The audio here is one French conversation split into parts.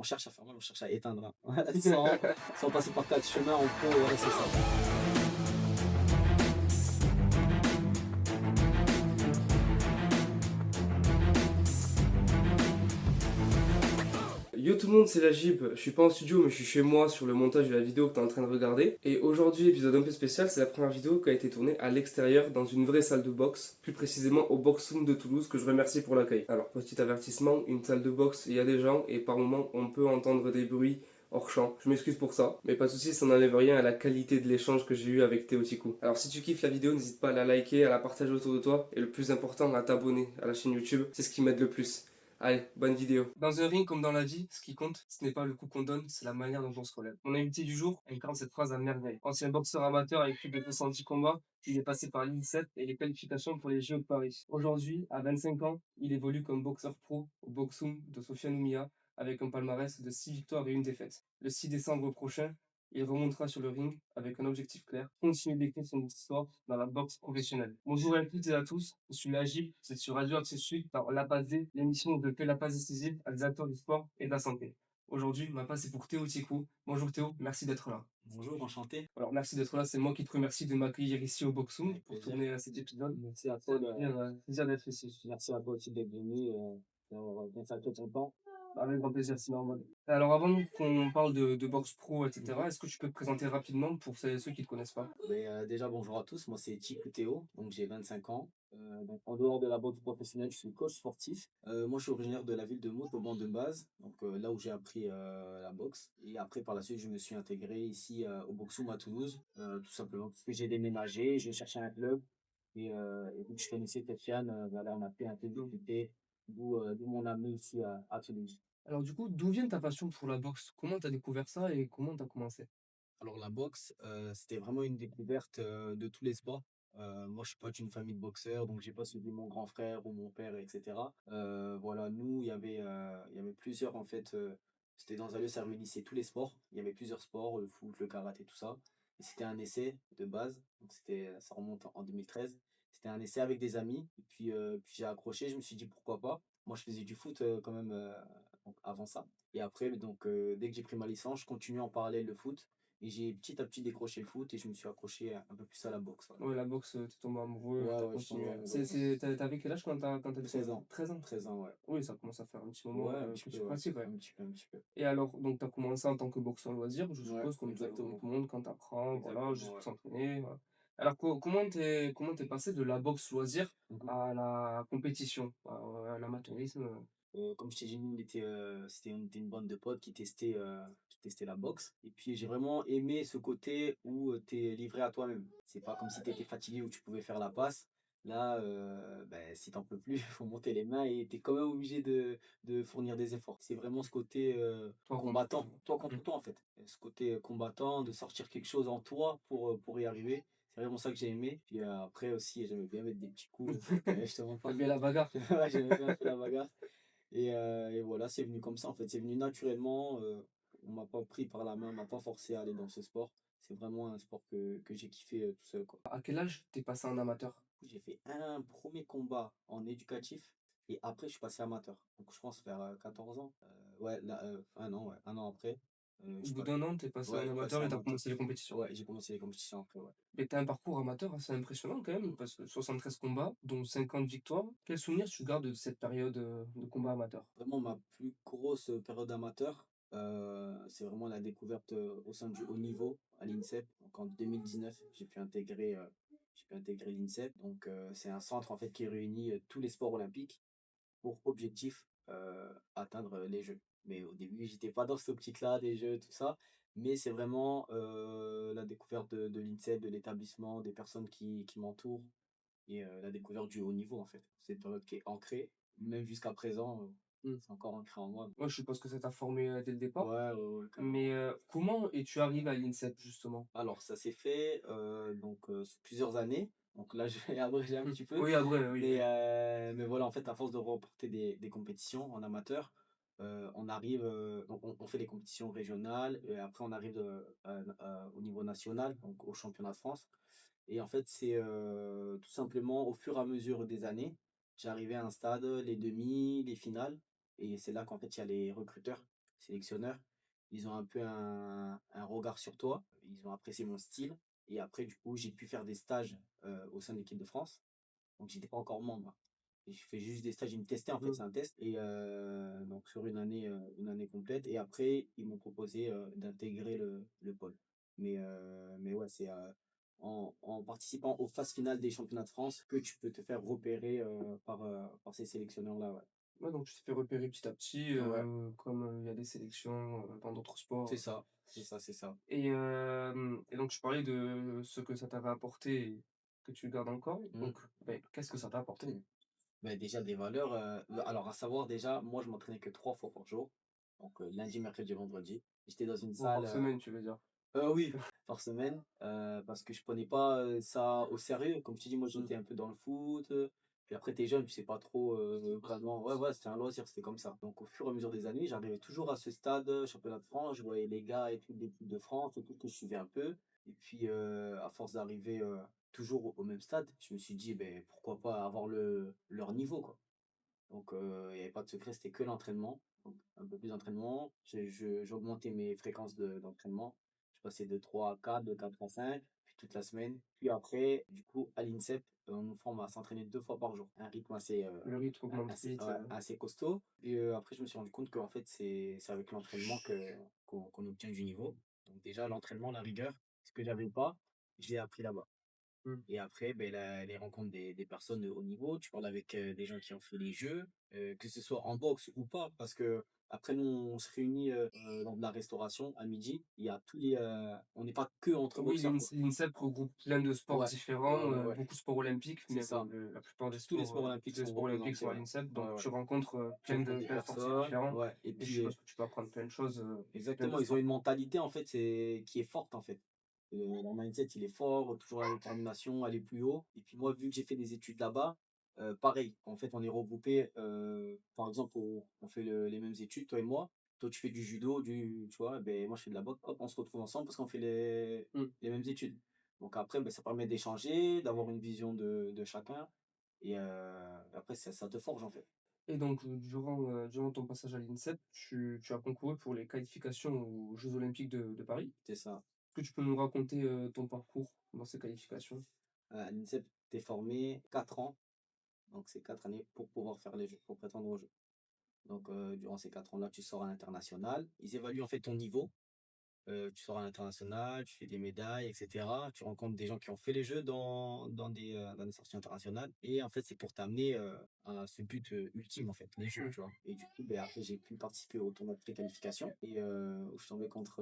on cherche à faire mal, on cherche à éteindre, hein. Voilà, sans passer par 4 chemins en pro, voilà, c'est ça. Yo tout le monde, c'est la Jib. Je suis pas en studio, mais je suis chez moi sur le montage de la vidéo que t'es en train de regarder. Et aujourd'hui, épisode un peu spécial, c'est la première vidéo qui a été tournée à l'extérieur dans une vraie salle de boxe, plus précisément au Boxroom de Toulouse, que je remercie pour l'accueil. Alors, petit avertissement, une salle de boxe, il y a des gens et par moments on peut entendre des bruits hors champ. Je m'excuse pour ça, mais pas de soucis, ça n'enlève rien à la qualité de l'échange que j'ai eu avec Théo Tico. Alors si tu kiffes la vidéo, n'hésite pas à la liker, à la partager autour de toi et le plus important, à t'abonner à la chaîne YouTube, c'est ce qui m'aide le plus. Allez, bonne vidéo. Dans un ring comme dans la vie, ce qui compte, ce n'est pas le coup qu'on donne, c'est la manière dont on se relève. Mon invité du jour incarne cette phrase à merveille. Ancien boxeur amateur avec plus de 210 combats, il est passé par l'INSEP et les qualifications pour les Jeux de Paris. Aujourd'hui, à 25 ans, il évolue comme boxeur pro au Boxum de Sofiane Oumia avec un palmarès de 6 victoires et une défaite. Le 6 décembre prochain, il remontera sur le ring avec un objectif clair, continuer d'écrire son histoire dans la boxe professionnelle. Bonjour à toutes et à tous, je suis Najib, c'est sur Radio Accessu par La Passe D, l'émission de fait la passe décisive à des acteurs du sport et de la santé. Aujourd'hui, ma passe est pour Théo Tico. Bonjour Théo, merci d'être là. Bonjour, enchanté. Alors merci d'être là, c'est moi qui te remercie de m'accueillir ici au Boxroom Avec pour plaisir. tourner cet épisode. Merci à C'est toi un plaisir d'être ici. merci à toi aussi d'être venu, d'avoir bien fait ton temps. Avec grand plaisir, c'est normal. Alors avant qu'on parle de boxe pro, etc., est-ce que tu peux te présenter rapidement pour ceux qui ne te connaissent pas? Mais, déjà bonjour à tous, moi c'est Tikou Théo, donc j'ai 25 ans. Donc en dehors de la boxe professionnelle, je suis coach sportif. Moi je suis originaire de la ville de Montauban de base, donc là où j'ai appris, la boxe et après par la suite je me suis intégré ici, au Boxoum à Toulouse, tout simplement parce que j'ai déménagé, j'ai cherché un club et vu que je connaissais Tefiane, voilà, on a fait un peu discuter, d'où mon ami ici à Toulouse. Alors du coup, d'où vient ta passion pour la boxe? Comment tu as découvert ça et comment tu as commencé? Alors la boxe, c'était vraiment une découverte, de tous les sports. Moi, je suis pas d'une famille de boxeurs, donc j'ai pas suivi mon grand frère ou mon père et cetera. Voilà, nous, il y avait plusieurs en fait, c'était dans un lieu, ça réunissait tous les sports. Il y avait plusieurs sports, le foot, le karaté, tout ça et c'était un essai de base, donc ça remonte en 2013. C'était un essai avec des amis et puis j'ai accroché, je me suis dit: «Pourquoi pas?» Moi, je faisais du foot, quand même, donc avant ça et après donc dès que j'ai pris ma licence, je continuais en parallèle le foot et j'ai petit à petit décroché le foot et je me suis accroché un peu plus à la boxe, voilà. Ouais, la boxe, tu tombé amoureux, Ouais, tu ouais, je suis tombé continué. amoureux. T'avais quel âge quand t'as 13 découvert? ans, 13 ans? 13 ans, ouais. Oui, ça commence à faire un petit moment Ouais, un petit que peu, tu ouais. pratiques, ouais. Un petit peu, un petit peu. Et alors, donc tu as commencé en tant que boxeur loisir, je Ouais, suppose, comme exactement. tout le monde quand tu apprends, voilà, juste Exactement, pour ouais. s'entraîner. Voilà. Alors, comment t'es passé de la boxe loisir Mmh. à la compétition, à l'amateurisme? Comme je t'ai dit, nous, on était une bande de potes qui testaient la boxe. Et puis, j'ai vraiment aimé ce côté où tu es livré à toi-même. C'est pas comme si tu étais fatigué où tu pouvais faire la passe. Là, ben, si t'en peux plus, il faut monter les mains et tu es quand même obligé de fournir des efforts. C'est vraiment ce côté Toi contre toi. combattant, toi Mm. contre toi en fait. Ce côté combattant, de sortir quelque chose en toi pour y arriver. C'est vraiment ça que j'ai aimé. Puis après aussi, j'aimais bien mettre des petits coups. Je te mens pas. T'aimes bien la bagarre? Ouais, j'aimais bien un peu la bagarre. Et voilà, c'est venu comme ça en fait, c'est venu naturellement, on m'a pas pris par la main, on m'a pas forcé à aller dans ce sport. C'est vraiment un sport que j'ai kiffé, tout seul, quoi. À quel âge t'es passé en amateur? J'ai fait un premier combat en éducatif et après je suis passé amateur. Donc je pense vers, 14 ans, ouais, là, 1 an, ouais, 1 an après, Au je suis bout pas d'un an, t'es passé ouais, en je suis passé amateur et t'as amateur. commencé les compétitions. Ouais, j'ai commencé les compétitions après, ouais. Mais t'as un parcours amateur assez impressionnant quand même, parce que 73 combats, dont 50 victoires. Quel souvenir tu gardes de cette période de combat amateur? Vraiment ma plus grosse, période amateur, c'est vraiment la découverte, au sein du haut niveau à l'INSEP. Donc en 2019, j'ai pu intégrer l'INSEP. Donc c'est un centre en fait qui réunit, tous les sports olympiques pour objectif, atteindre, les jeux. Mais au début, j'étais pas dans cette optique-là des jeux, tout ça. Mais c'est vraiment, la découverte de l'INSEP, de l'établissement, des personnes qui m'entourent et la découverte du haut niveau en fait. C'est une période qui est ancrée, même jusqu'à présent, Mm. c'est encore ancré en moi. Moi, je suppose que ça t'a formé dès le départ. Ouais, ouais, ouais, carrément. Mais comment es-tu arrivé à l'INSEP, justement? Alors ça s'est fait, donc sur plusieurs années. Donc là, je vais abréger un petit peu. Oui, après, oui, oui. Mais voilà, en fait, à force de remporter des compétitions en amateur, on arrive, donc on fait les compétitions régionales et après on arrive, au niveau national, donc au championnat de France. Et en fait, c'est, tout simplement au fur et à mesure des années, j'arrivais à un stade, les demi, les finales et c'est là qu'en fait, il y a les recruteurs sélectionneurs, ils ont un peu un regard sur toi. Ils ont apprécié mon style et après du coup, j'ai pu faire des stages, au sein de l'équipe de France. Donc j'étais pas encore membre. Et je fais juste des stages, ils me testaient en fait, Mmh. c'est un test et donc sur une année complète et après ils m'ont proposé, d'intégrer le pôle. Mais ouais, c'est, en participant aux phases finales des championnats de France que tu peux te faire repérer, par ces sélectionneurs-là, ouais. Ouais, donc tu t'es fait repérer petit à petit, Ouais, comme, il y a des sélections, dans d'autres sports, c'est ça, c'est ça, c'est ça. et donc tu parlais de ce que ça t'avait apporté et que tu gardes encore. Mmh. Donc, beh, qu'est-ce que ça t'a apporté? Bah, déjà des valeurs, alors à savoir déjà, moi je m'entraînais que 3 fois par jour, donc lundi, mercredi, vendredi. J'étais dans une Bon, salle, par semaine, tu veux dire? oui, par semaine, parce que je prenais pas, ça au sérieux. Comme je t'ai dit, moi Mmh. j'étais un peu dans le foot, puis après tu jeune, tu sais pas trop, vraiment ouais, ouais, c'était un loisir, c'était comme ça. Donc au fur et à mesure des années, j'arrivais toujours à ce stade, championnat de France, je voyais les gars et tout de l'équipe de France et tout que je suivais un peu et puis, à force d'arriver, toujours au même stade, je me suis dit: ben pourquoi pas avoir leur niveau, quoi? Donc, il y avait pas de secret, c'était que l'entraînement. Donc, un peu plus d'entraînement. J'augmentais mes fréquences d'entraînement. Je passais de 3 à 4, de 4 à 5, puis toute la semaine. Puis après, du coup, à l'INSEP, on nous forme à s'entraîner 2 fois par jour. Un rythme assez, Le rythme augmente assez, vite, ouais, assez costaud. Et après, je me suis rendu compte qu'en fait, c'est avec l'entraînement qu'on obtient du niveau. Donc, déjà, l'entraînement, la rigueur, ce que j'avais pas, je l'ai appris là-bas. mmh. Et après, beh, les rencontres des personnes de haut niveau, tu parles avec, des gens qui ont fait les jeux, que ce soit en boxe ou pas. Parce que après nous, on se réunit, dans de la restauration à midi. Il y a tous les, on n'est pas que entre Oui, boxeurs, quoi. l'INSEP regroupe plein de sports Ouais, ouais, différents, ouais, ouais, beaucoup de sports olympiques, c'est mais bon, ça. la plupart Tous les sports olympiques tous les sont sports olympiques représentés, sont à ouais. l'INSEP, Ouais, donc ouais. tu rencontres, Tu rencontres des plein de sportifs personnes, différents ouais et et je puis, suppose que tu peux apprendre plein de choses, plein de exactement, ils ont sports. une mentalité en fait, c'est qui est forte en fait. Leur mindset, il est fort, toujours la détermination, aller plus haut. Et puis moi, vu que j'ai fait des études là-bas, pareil. En fait, on est regroupés, par exemple, on fait les mêmes études, toi et moi. Toi, tu fais du judo, tu vois, ben moi, je fais de la boxe. Hop, on se retrouve ensemble parce qu'on fait Mmh. les mêmes études. Donc après, ben, ça permet d'échanger, d'avoir une vision de chacun. Et après, ça te forge en fait. Et donc, durant ton passage à l'INSEP, tu as concouru pour les qualifications aux Jeux olympiques de Paris. C'est ça. Est-ce que tu peux nous raconter, ton parcours dans ces qualifications? À l'INSEP, tu es formé 4 ans. Donc c'est 4 années pour pouvoir faire les jeux, pour prétendre aux jeux. Donc durant ces 4 ans-là, tu sors à l'international. Ils évaluent en fait ton niveau. Tu sors à l'international, tu fais des médailles, et cetera. Tu rencontres des gens qui ont fait les jeux dans des sorties internationales. Et en fait, c'est pour t'amener à ce but ultime, en fait, les jeux, Mmh. tu vois. Et du coup, ben, après, j'ai pu participer au tournoi de préqualification et où je suis tombé contre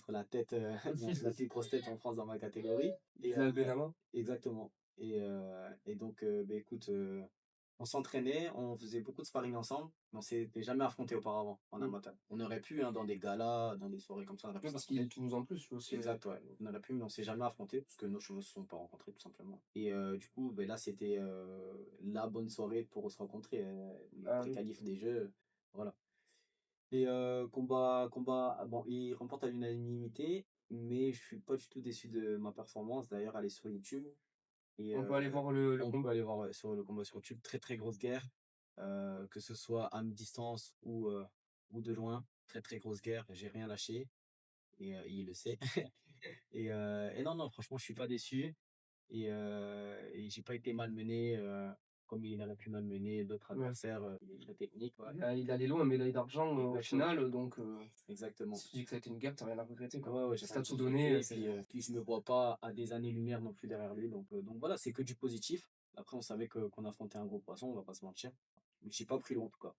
la tête, la plus grosse tête en France dans ma catégorie. Et Bilal Benama? exactement. Et donc, ben, écoute, on s'entraînait, on faisait beaucoup de sparring ensemble, mais on s'était jamais affronté auparavant en Mmh. amateur. On aurait pu, hein, dans des galas, dans des soirées comme ça, on aurait pu Ouais, parce qu'il est s'affronter. Toulouse en plus, lui aussi, Exact, ouais. On aurait pu, mais on s'est jamais affronté parce que nos cheveux se sont pas rencontrés tout simplement. Et du coup, ben là, c'était la bonne soirée pour se rencontrer, les ah oui. pré-qualifs des jeux, voilà. Et combat, ah bon, il remporte à l'unanimité, mais je suis pas du tout déçu de ma performance. D'ailleurs, elle est sur YouTube. Et On peut aller voir le on peut combat? aller voir, ouais, sur le combat sur YouTube. Très, très grosse guerre, que ce soit à mi-distance ou de loin. Très, très grosse guerre. J'ai rien lâché et il le sait. Et non, non, franchement, je suis pas déçu et j'ai pas été malmené, comme il aurait pu malmener d'autres Ouais. adversaires, il est très technique, ouais. Il est allé loin, médaille d'argent, au Exactement, final, donc exactement. si tu dis que ça a été une guerre, tu as rien à regretter, quoi. Ouais, ouais, j'ai Si rien tu à tout donné, regretter et c'est puis je me vois pas à des années-lumière non plus derrière lui donc voilà, c'est que du positif. Après on savait que qu'on affrontait un gros poisson, on va pas se mentir. Mais j'ai pas pris l'eau en tout cas,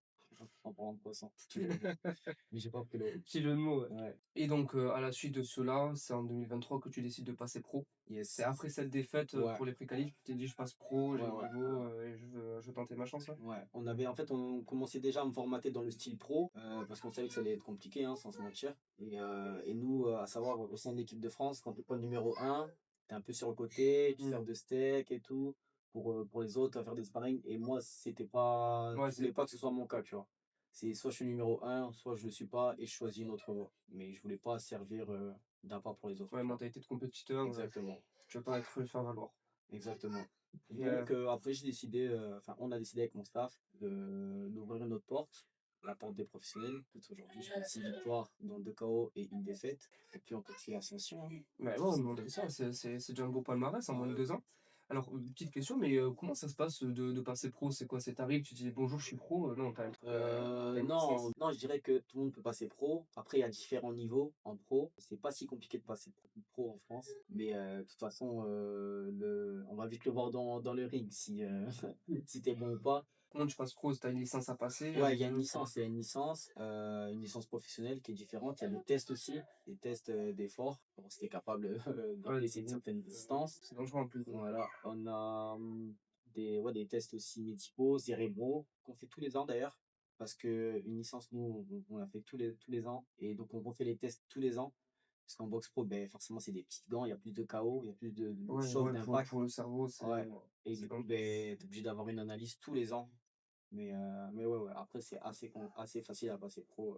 en parlant de poisson, petit jeu de mots. Mais j'ai pas pris l'eau. petit jeu de mots, ouais. Ouais, Et donc, à la suite de cela, c'est en 2023 que tu décides de passer pro. C'est yes. après cette défaite, Ouais, pour les pré-qualifs, tu t'es dit: «Je passe pro, j'ai ouais, le ouais. niveau, et je veux tenter ma chance», ouais? Ouais, on avait en fait, on commençait déjà à me formater dans le style pro, parce qu'on savait que ça allait être compliqué, hein, sans se mentir. Et nous, à savoir au sein de l'équipe de France, quand tu es pas le numéro un, tu es un peu sur le côté, tu Mmh. sers de steak et tout, pour les autres, à faire des sparring. Et moi, c'était pas, Ouais, je voulais pas que ce soit mon cas, tu vois. C'est soit je suis numéro un, soit je le suis pas et je choisis une autre voie. Mais je voulais pas servir d'appât pour les autres, ouais, tu vois. mentalité de compétiteur, Exactement. tu veux pas être le faire valoir. Exactement. Et Donc, après, j'ai décidé, enfin, on a décidé avec mon staff d'ouvrir une autre porte. la porte des professionnels. Écoute, aujourd'hui, j'ai 6 victoires, dont 2 KO et une défaite. Et puis on continue l'ascension, hein. Mais ouais, malgré ça, c'est déjà un beau palmarès en moins de Ouais. 2 ans. Alors, petite question, mais comment ça se passe de passer pro? C'est quoi? C'est tu arrives, tu dis: «Bonjour, je suis pro», non, tu as un truc, tu une Non, licence? non, je dirais que tout le monde peut passer pro. Après, il y a différents niveaux en pro. C'est pas si compliqué de passer pro en France. Mais de toute façon, on va vite le voir dans le ring si, si t'es bon ou pas. Comment tu passes pro? Tu as une licence à passer Ouais, il avec, y a une licence, il y a une licence professionnelle qui est différente. Il y a des tests aussi, des tests d'effort pour si t'es capable ouais, d'encaisser une certaine distance. c'est dangereux en plus, Voilà, on a ouais, des tests aussi médicaux, cérébraux, qu'on fait tous les ans d'ailleurs, parce que une licence, nous, on la fait tous les ans, et donc on refait les tests tous les ans, parce qu'en boxe pro, ben, forcément, c'est des petits gants, il y a plus de KO, il y a plus de ouais, choc, ouais, d'impact. pour le cerveau, Ouais, et c'est du coup, dangereux. ben, t'es obligé d'avoir une analyse tous les ans. Mais ouais, ouais, après, c'est assez facile à passer pro.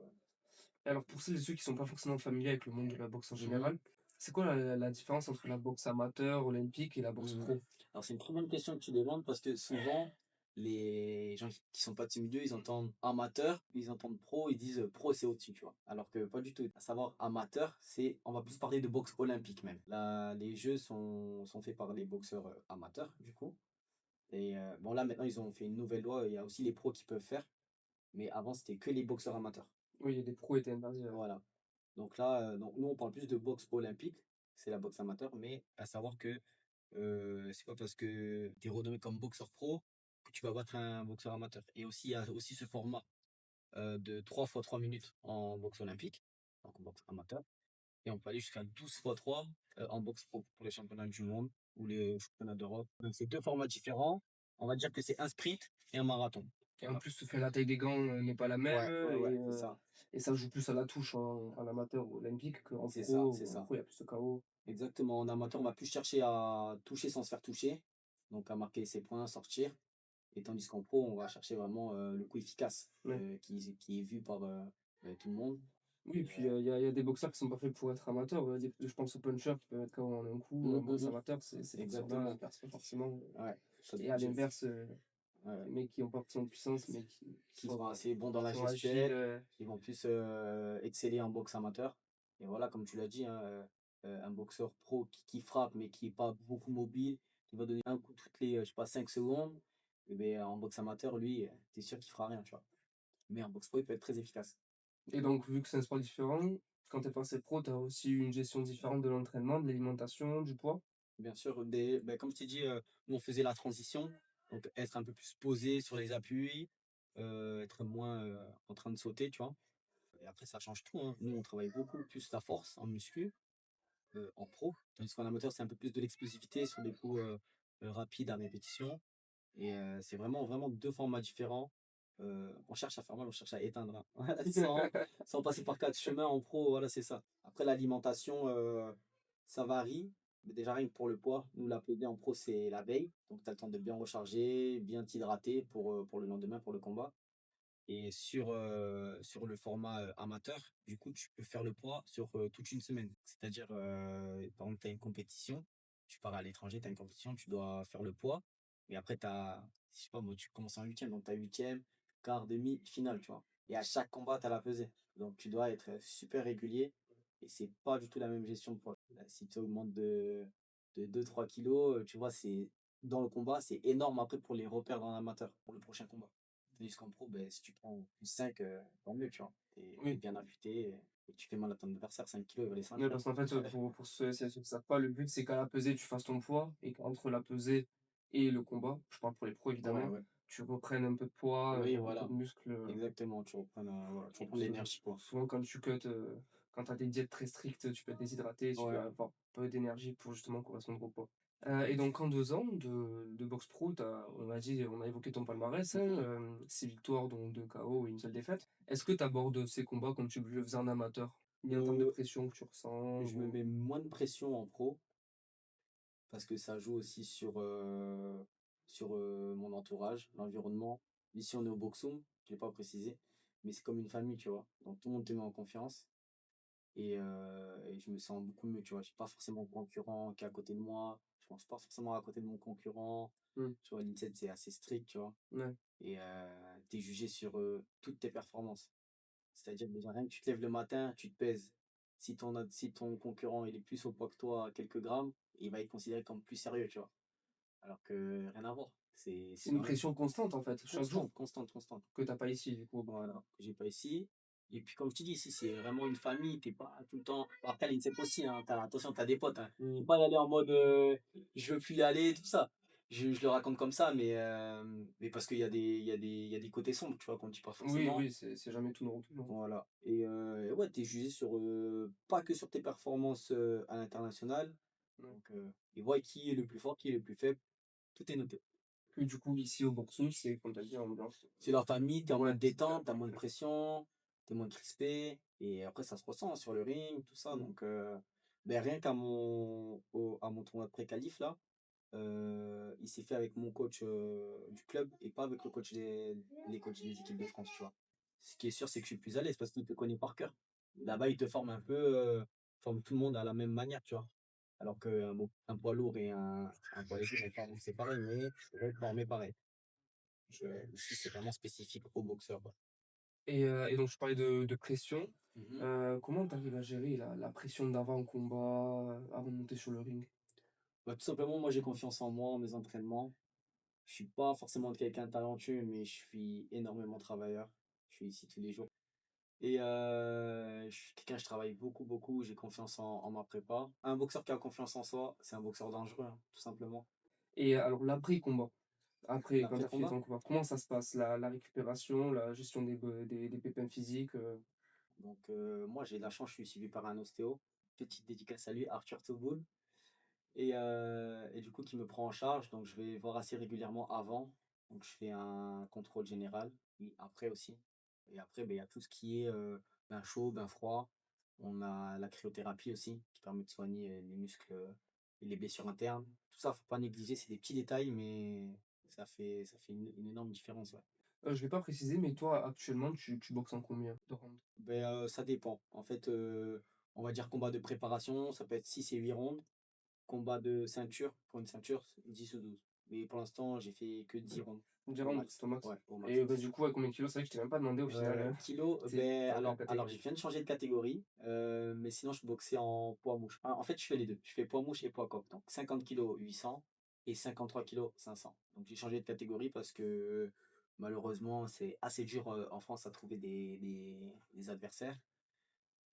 Et alors pour celles et ceux qui sont pas forcément familiers avec le monde de la boxe en Mhm. général, c'est quoi la différence entre la boxe amateur, olympique et la boxe Mhm. pro? Alors, c'est une très bonne question que tu demandes parce que souvent, les gens qui sont pas de ce milieu, ils entendent amateur, ils entendent pro, ils disent pro, c'est au-dessus, tu vois. Alors que pas du tout. À savoir, amateur, on va plus parler de boxe olympique même. Là, les jeux sont faits par les boxeurs amateurs, du coup. Et bon, là, maintenant, ils ont fait une nouvelle loi. Il y a aussi les pros qui peuvent faire. Mais avant, c'était que les boxeurs amateurs. Oui, il y a des pros étaient interdits, ouais. Voilà. Donc là, donc nous, on parle plus de boxe olympique. C'est la boxe amateur. Mais à savoir que c'est pas parce que tu es renommé comme boxeur pro que tu vas battre un boxeur amateur. Et aussi, il y a aussi ce format de 3 fois 3 minutes en boxe olympique, donc en boxe amateur. Et on peut aller jusqu'à 12 fois 3 en boxe pro pour les championnats du monde ou les championnats d'Europe. Donc c'est deux formats différents. On va dire que c'est un sprint et un marathon. Et en Voilà. plus, la taille des gants n'est pas la même Ouais, ouais, ouais, c'est ça. et ça joue plus à la touche en amateur ou olympique qu'en C'est ça, pro, c'est où en ça. pro, il y a plus de KO. Exactement. En amateur, on va plus chercher à toucher sans se faire toucher. Donc à marquer ses points, sortir. Et tandis qu'en pro, on va chercher vraiment le coup efficace Ouais. qui est vu par tout le monde. Oui, et puis il y a des boxeurs qui sont pas faits pour être amateurs. Je pense aux punchers qui peuvent être KO en un coup. En boxe Mhm. amateur, ces boxeurs-là Exactement. percent pas forcément. Ouais. T'as Et à obligé- l'inverse, ouais. les mecs qui ont pas forcément de puissance, mais Qui sont assez bons dans qui la sont agiles. gestuelle, qui vont plus exceller en boxe amateur. Et voilà, comme tu l'as dit, hein, un boxeur pro qui frappe, mais qui n'est pas beaucoup mobile, qui va donner un coup toutes les, je sais pas, 5 secondes, et bien, en boxe amateur, lui, t'es sûr qu'il fera rien, tu vois. Mais en boxe pro, il peut être très efficace. Et donc, vu que c'est un sport différent, quand tu es passé pro, tu as aussi eu une gestion différente de l'entraînement, de l'alimentation, du poids. Bien sûr, ben, comme je t'ai dit, nous on faisait la transition, donc être un peu plus posé sur les appuis, être moins en train de sauter, tu vois. Et après, ça change tout, hein. Nous, on travaille beaucoup plus la force en muscu, en pro, tandis qu'en amateur, c'est un peu plus de l'explosivité sur des coups rapides à répétition. Et c'est vraiment, vraiment deux formats différents. On cherche à faire mal, on cherche à éteindre, hein. Sans passer par quatre chemins en pro, voilà, c'est ça. Après, l'alimentation, ça varie. Mais déjà, rien que pour le poids, nous, la l'APD en pro, c'est la veille. Donc, tu as le temps de bien recharger, bien t'hydrater pour le lendemain, pour le combat. Et sur le format amateur, du coup, tu peux faire le poids sur toute une semaine. C'est-à-dire, par exemple, tu as une compétition, tu pars à l'étranger, tu as une compétition, tu dois faire le poids. Et après, je sais pas, moi, tu commences en huitième, donc tu as huitième, quart, demi, finale, tu vois. Et à chaque combat, tu as la pesée. Donc, tu dois être super régulier. Et c'est pas du tout la même gestion de poids. Là, si tu augmentes de 2-3 kilos, tu vois, dans le combat, c'est énorme après pour les repères dans l'amateur, pour le prochain combat. Tandis qu'en pro, ben, si tu prends plus 5, tant mieux, tu vois. T'es Oui, bien affûté et tu fais mal à ton adversaire, 5 kilos, il va les mais sentir. parce qu'en fait, pour ceux et celles qui ne savent pas, le but c'est qu'à la pesée, tu fasses ton poids et qu'entre la pesée et le combat, je parle pour les pros Ouais, évidemment, ouais. tu reprennes un peu de poids, Oui, un peu voilà. de muscle. Exactement. Voilà, tu reprends de Parce que l'énergie, quoi. souvent, quand tu cut, quand tu as des diètes très strictes, tu peux être déshydraté, tu Ouais. vas avoir peu d'énergie pour justement correspondre au poids. Et donc en 2 ans de boxe pro, on a évoqué ton palmarès, hein, Mhm. 6 victoires dont 2 KO et une seule défaite. Est-ce que tu abordes ces combats comme tu le faisais en amateur? Il y a un terme de Euh, pression que tu ressens je me ou mets moins de pression en pro parce que ça joue aussi sur mon entourage, l'environnement. Ici, on est au Boxum, je l'ai pas précisé, mais c'est comme une famille, tu vois. Donc tout le monde te met en confiance. et je me sens beaucoup mieux, tu vois? J'ai pas forcément de concurrent qui est à côté de moi, je pense pas forcément à côté de mon concurrent. Mmh. Tu vois, l'INSEP, c'est assez strict, tu vois? Ouais. Et tu es jugé sur, toutes tes performances. C'est-à-dire déjà rien que tu te lèves le matin, tu te pèses. Si ton concurrent, il est plus au poids que toi à quelques grammes, il va être considéré comme plus sérieux, tu vois? Alors que rien à voir. C'est C'est une vraiment pression constante, en fait, chaque jour, constante, constante, constante. que t'as pas ici, du coup. Voilà, que j'ai pas ici. Et puis comme je te dis, ici, c'est vraiment une famille, tu pas tout le temps bon après l'INSEP aussi, hein, attention, tu as des potes, hein. Faut pas y aller en mode, je veux plus y aller, tout ça. Je le raconte comme ça, mais parce qu'il y a il y a des côtés sombres, tu vois, qu'on dit pas Oui, forcément. oui, c'est jamais tout noir ou tout blanc. Voilà et ouais, tu es jugé sur, pas que sur tes performances, à l'international. Ouais. Donc ils voient qui est le plus fort, qui est le plus faible, tout est noté. Que du coup, ici, au boxing, c'est comme tu as dit, ambiance. C'est leur famille, tu es en Ouais, mode détente, tu as moins de pression, tu es moins crispé et après ça se ressent sur le ring, tout ça mmh, donc beh, rien qu'à à mon tournoi de pré-qualif là, il s'est fait avec mon coach, du club et pas avec le coach les coachs des équipes de France, tu vois? Ce qui est sûr, c'est que je suis plus à l'aise parce qu'il te connaît par cœur. Là-bas, il te forme un peu, forme tout le monde à la même manière, tu vois? Alors qu'un bon, un poids lourd et un poids léger, c'est pareil, mais je vais être formé pareil. Ici, c'est vraiment spécifique aux boxeurs, quoi. et donc je parlais de pression. Mmh. Comment tu arrives à gérer la pression d'avant-combat, avant de monter sur le ring? Bah, tout simplement, moi, j'ai confiance en moi, en mes entraînements. Je suis pas forcément quelqu'un de talentueux, mais je suis énormément travailleur. Je suis ici tous les jours et je suis quelqu'un, je travaille beaucoup, beaucoup, j'ai confiance en ma prépa. Un boxeur qui a confiance en soi, c'est un boxeur dangereux, hein, tout simplement. Et alors l'après-combat, après quand tu as fini L'après-combat? ton combat, comment ça se passe? La récupération, la gestion des pépins physiques, Donc moi, j'ai de la chance, je suis suivi par un ostéo. Petite dédicace à lui, Arthur Tauboul. Et du coup, qui me prend en charge, donc je vais voir assez régulièrement avant. Donc je fais un contrôle général, et après aussi. Et après, beh, il y a tout ce qui est, bain chaud, bain froid. On a la cryothérapie aussi, qui permet de soigner, les muscles, et les blessures internes. Tout ça, faut pas négliger, c'est des petits détails, mais ça fait une énorme différence, ouais. je vais pas préciser, mais toi actuellement tu boxes en combien de rounds? Beh, ça dépend. En fait, on va dire combat de préparation, ça peut être 6 et 8 rondes. Combat de ceinture, pour une ceinture, 10 ou 12. Mais pour l'instant, j'ai fait que 10 rounds, 10 au rounds, max. ton max? Ouais, au max. Et bah, du coup, à combien de kilos? C'est vrai que je t'ai même pas demandé au final, Kilos, tu dans quelle alors je catégorie? viens de changer de catégorie, mais sinon je boxais en poids mouche. En fait, je fais les 2. Je fais poids mouche et poids coq. Donc 50 kilos 800 et 53 kilos 500. Donc j'ai changé de catégorie parce que malheureusement, c'est assez dur, en France à trouver des adversaires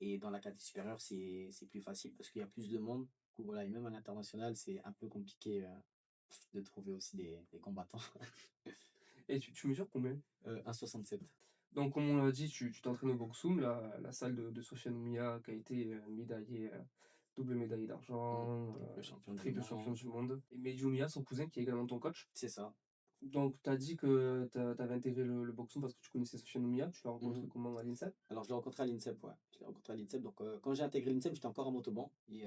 et dans la catégorie supérieure, c'est plus facile parce qu'il y a plus de monde. Du coup, voilà et même à l'international, c'est un peu compliqué, de trouver aussi des combattants. Et tu mesures combien? 1,67. Donc comme on l'a dit, tu t'entraînes au Boxum, la salle de Sofiane Oumiya qui a été, médaillée, double médaillée Mmh. d'argent, Triple champion du triple champion monde. du monde et Mehdi Oumiya, son cousin, qui est également ton coach. C'est ça. Donc tu as dit que tu avais intégré le Boxum parce que tu connaissais Sofiane Oumiya, tu l'as Mmh. rencontré comment, à l'INSEP? Alors je l'ai rencontré à l'INSEP, ouais. Je l'ai rencontré à l'INSEP donc quand j'ai intégré l'INSEP, j'étais encore en motoban et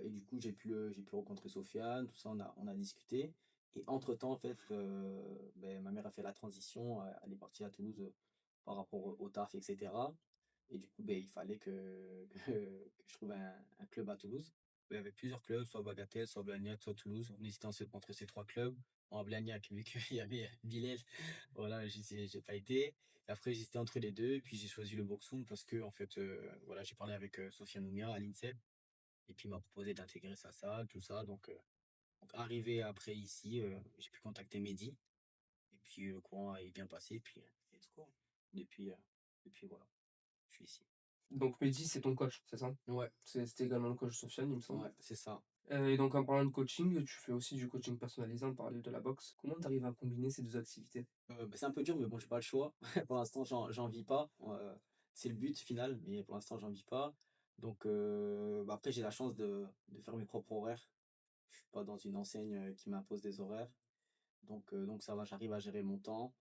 du coup, j'ai pu rencontrer Sofiane, tout ça, on a discuté et entre-temps, en fait, ma mère a fait la transition, elle est partie à Toulouse, par rapport au taf et cetera et du coup, il fallait que je trouve un club à Toulouse. Il y avait plusieurs clubs, soit Bagatelle, soit Blagnac, soit Toulouse. On hésitait entre ces 3 clubs. En Blagnac, vu qu'il y avait Bilal, voilà, j'ai pas été. Et après, j'hésitais entre les 2 et puis j'ai choisi le Boxum parce que en fait, voilà, j'ai parlé avec, Sofiane Oumia à l'INSEP et puis il m'a proposé d'intégrer sa salle, tout ça donc arrivé après ici, j'ai pu contacter Mehdi et puis, le courant est bien passé puis, let's go. Depuis, heu, depuis voilà, je suis ici. Donc Mehdi, c'est ton coach, c'est ça? Ouais, C'était également le coach de Sofiane, il me semble. ouais, c'est ça. Et donc en parlant de coaching, tu fais aussi du coaching personnalisé en parallèle de la boxe. Comment tu arrives à combiner ces 2 activités? C'est un peu dur mais bon, j'ai pas le choix. Pour l'instant, j'en vis pas, c'est le but final, mais pour l'instant, j'en vis pas. Donc après j'ai la chance de faire mes propres horaires. Je suis pas dans une enseigne, qui m'impose des horaires. Donc ça va, j'arrive à gérer mon temps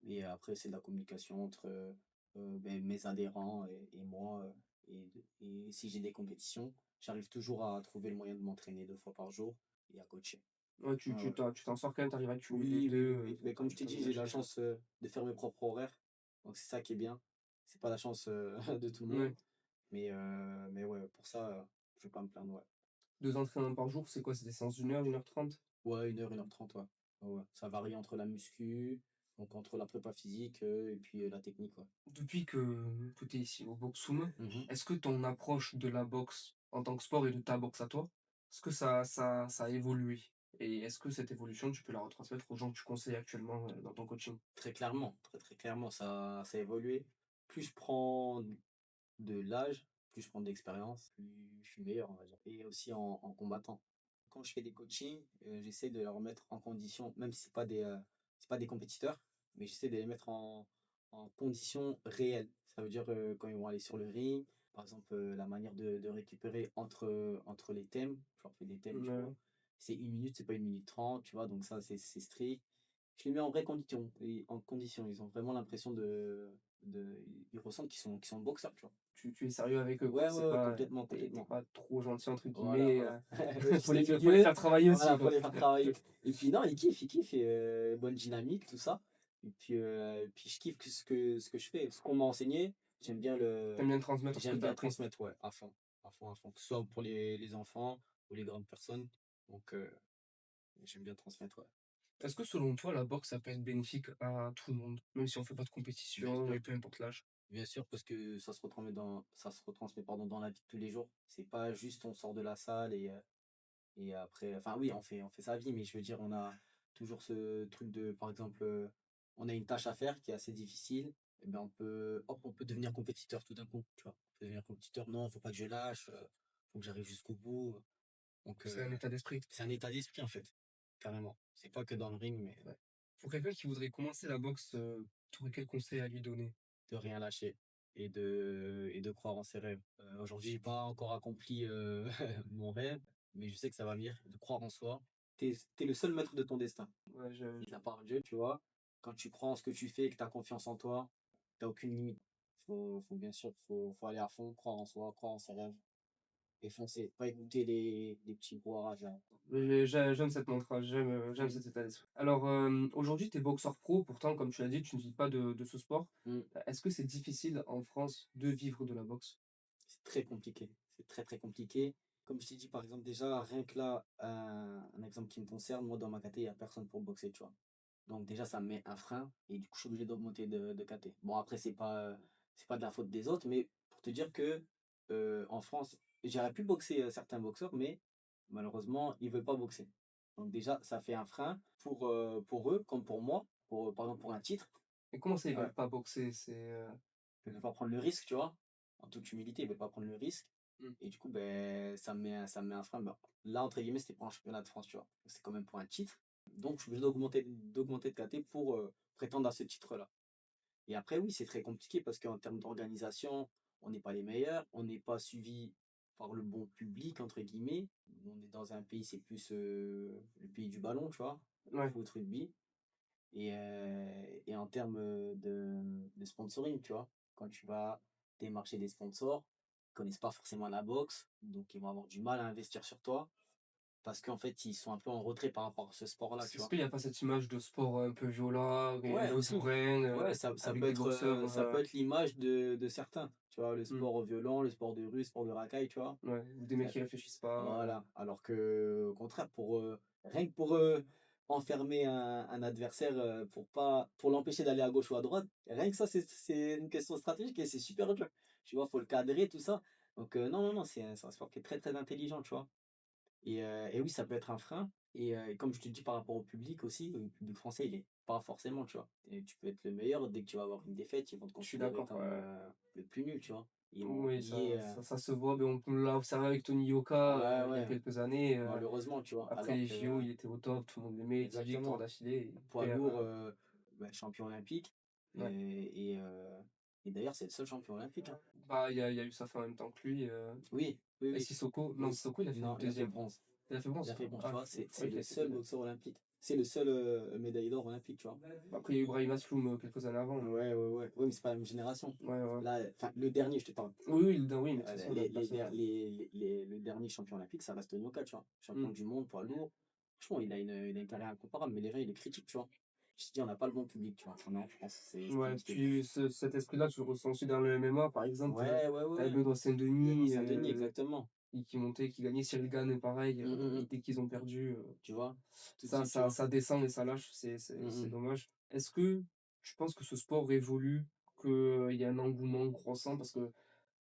et après c'est de la communication entre, mes adhérents et moi, et si j'ai des compétitions, j'arrive toujours à trouver le moyen de m'entraîner 2 fois par jour et à coacher. Ouais, Ouais, ouais. tu t'en sors quand même, tu arrives à cumuler les Oui, oui, 2, oui, oui. Mais comme je t'ai tu dit, arrives à j'ai la gérer. chance, de faire mes propres horaires. Donc c'est ça qui est bien. C'est pas la chance, de tout le monde. Ouais. Mais ouais, pour ça, je vais pas me plaindre, ouais. 2 entraînements par jour, c'est quoi? C'est des séances d'1 heure, 1h30? Ouais, 1 heure 30, ouais. Ouais, ouais. Ça varie entre la muscu, donc entre la prépa physique, et puis, la technique, ouais. Depuis que tu es ici au Boxoum, Mmh. est-ce que ton approche de la boxe en tant que sport et de ta boxe à toi, est-ce que ça a évolué? Et est-ce que cette évolution, tu peux la retransmettre aux gens que tu conseilles actuellement, dans ton coaching? Très clairement, très, très clairement, ça a évolué. Plus je prends de l'âge, plus je prends d'expérience, plus je suis meilleur, on va dire. Et aussi en combattant. Quand je fais des coachings, j'essaie de leur mettre en condition, même si c'est pas des compétiteurs, mais j'essaie de les mettre en conditions réelles. Ça veut dire, quand ils vont aller sur le ring, par exemple, la manière de récupérer entre les thèmes. Je leur fais des thèmes, tu vois? Ouais. C'est 1 minute, c'est pas 1 minute 30, tu vois? Donc ça, c'est strict. Je les mets en vraies conditions, et en conditions. Ils ont vraiment l'impression ils ressentent qu'ils sont boxeurs, tu vois? Tu es sérieux avec eux, quoi. Ouais, C'est ouais, ouais, pas, complètement, tu complètement. pas «trop gentil» entre Voilà, guillemets, voilà. Ouais, juste le faut les milieu, faire faut les faire travailler aussi, voilà, faut quoi. les faire travailler. Et puis non, ils kiffent et bonne dynamique, tout ça. Et puis je kiffe que ce que je fais. Ce qu'on m'a enseigné, j'aime bien Tu bien transmettre ce que j'aime tu as bien appris. transmettre, ouais, à fond, à fond, à fond. Que ce soit pour les enfants ou les grandes personnes. Donc j'aime bien transmettre, ouais. Est-ce que selon toi, la boxe, ça peut être bénéfique à tout le monde? Même si on fait pas de Bien compétition sûr. et peu importe l'âge? Bien sûr, parce que ça se retransmet, pardon, dans la vie de tous les jours. C'est pas juste on sort de la salle et après, enfin oui, on fait sa vie, mais je veux dire, on a toujours ce truc de, par exemple, on a une tâche à faire qui est assez difficile, et ben on peut devenir compétiteur tout d'un coup, tu vois. On peut devenir compétiteur, non, faut pas que je lâche, faut que j'arrive jusqu'au bout. Donc C'est un état d'esprit. c'est un état d'esprit en fait, carrément. C'est pas que dans le ring, mais Ouais. Pour quelqu'un qui voudrait commencer la boxe, tu aurais quel conseil à lui donner? de rien lâcher et de croire en ses rêves. Aujourd'hui, j'ai pas encore accompli, mon rêve, mais je sais que ça va venir, de croire en soi. Tu es le seul maître de ton destin, Ouais, je mis à part Dieu, tu vois? Quand tu crois en ce que tu fais et que tu as confiance en toi, tu aucune limite. Faut bien sûr, faut aller à fond, croire en soi, croire en ses rêves et foncer. Pas écouter les petits brouhahages là. j'aime cette mantra, j'aime Mmh. cet état d'esprit. Alors, aujourd'hui, tu es boxeur pro, pourtant, comme tu l'as dit, tu ne vis pas de ce sport. Mmh. Est-ce que c'est difficile en France de vivre de la boxe? C'est très compliqué. C'est très, très compliqué. Comme je t'ai dit, par exemple, déjà, rien que là, un exemple qui me concerne, moi, dans ma caté, il y a personne pour boxer, tu vois? Donc déjà, ça me met un frein et du coup, je suis obligé d'augmenter de caté. Bon, après, c'est pas de la faute des autres, mais pour te dire que, en France, j'aurais pu boxer, certains boxeurs, mais malheureusement, ils veulent pas boxer. Donc déjà, ça fait un frein pour eux comme pour moi, par exemple, pour un titre. Et comment ça, ils Heu veulent pas boxer? Ils veulent pas prendre le risque, tu vois? En toute humilité, ils veulent pas prendre le risque Mmh. et du coup, ben ça me met un frein. Bah, là, entre guillemets, c'était pour un championnat de France, tu vois? C'est quand même pour un titre, donc je suis obligé d'augmenter de KT pour, prétendre à ce titre-là. Et après, oui, c'est très compliqué parce qu'en termes d'organisation, on n'est pas les meilleurs, on n'est pas suivi par «le bon public» entre guillemets. On est dans un pays, c'est plus, le pays du ballon, tu vois? Ouais. Foot, rugby. Et en termes, de sponsoring, tu vois? Quand tu vas démarcher des sponsors, ils connaissent pas forcément la boxe, donc ils vont avoir du mal à investir sur toi parce qu'en fait, ils sont un peu en retrait par rapport à ce sport-là, tu Est-ce vois? qu'il y a pas cette image de sport un peu violent et un Ouais, peu aussi. forain, Ouais, ça avec peut des être, boxeurs, l'image de certains, tu vois? Le mmh, sport violent, le sport de rue, le sport de racaille, tu vois? ouais, ou des mecs Ça qui réfléchissent pas, Voilà, alors que au contraire, rien que pour, enfermer un adversaire, pour l'empêcher d'aller à gauche ou à droite, rien que ça, c'est une question stratégique et c'est super dur. Tu vois? Faut le cadrer, tout ça. Donc non, non, non, c'est un sport qui est très, très intelligent, tu vois? Et oui, ça peut être un frein et comme je te dis par rapport au public aussi, le public français, il est pas forcément, tu vois? Et tu peux être le meilleur, dès que tu vas avoir une défaite, ils vont te je suis considérer d'accord, comme, le plus nul, tu vois? Ils vont oui, lier, ça se voit, mais on l'a observé avec Tony Yoka, ouais, il y a ouais, quelques années, malheureusement, tu vois? après Alors les que, JO, il était au top, tout le monde l'aimait, 10 victoires exactement. d'affilée, il Poids perd, lourd, bah, champion olympique ouais. et d'ailleurs, c'est le seul champion olympique, hein. Bah, il y a eu sa fin en même temps que lui, Oui, oui, et oui, Sissoko non, oui. Sissoko, il a fait Non, il a fait 2e. bronze. Il a fait Il a bronze? fait bronze, tu Ah, vois? je C'est croyais qu'il le avait fait seul 2e. boxeur olympique. C'est le seul, médaillé d'or olympique, tu vois? Après, il y a eu Brahim Asloum, quelques années avant, Ouais, ouais, ouais. Ouais, mais c'est pas la même génération. ouais, ouais. Là, enfin, le dernier, je te parle. Oui, oui, oui, mais de toute façon, la Les personne, der les le dernier champion olympique, ça reste Nyoka, tu vois? Champion mmh. du monde poids lourd. Franchement, il a une carrière incomparable, mais les gens, ils le critiquent, tu vois? je te dis, on n'a pas le bon public, tu vois. On est en France, c'est Ouais, compliqué. puis cet esprit-là, tu le ressens aussi dans le MMA, par exemple, Ouais, ouais, tu ouais. Benoît Benoît Saint-Denis, Saint-Denis, exactement. qui montait, qui gagnait, Cyril Gane, pareil, Mmh, mmh mh. dès qu'ils ont perdu, Tu vois? Tout de ça suite, tu ça vois? ça descend et ça lâche, Mmh c'est mh. dommage. Est-ce que tu penses que ce sport évolue, qu'il y a un engouement croissant? Parce que,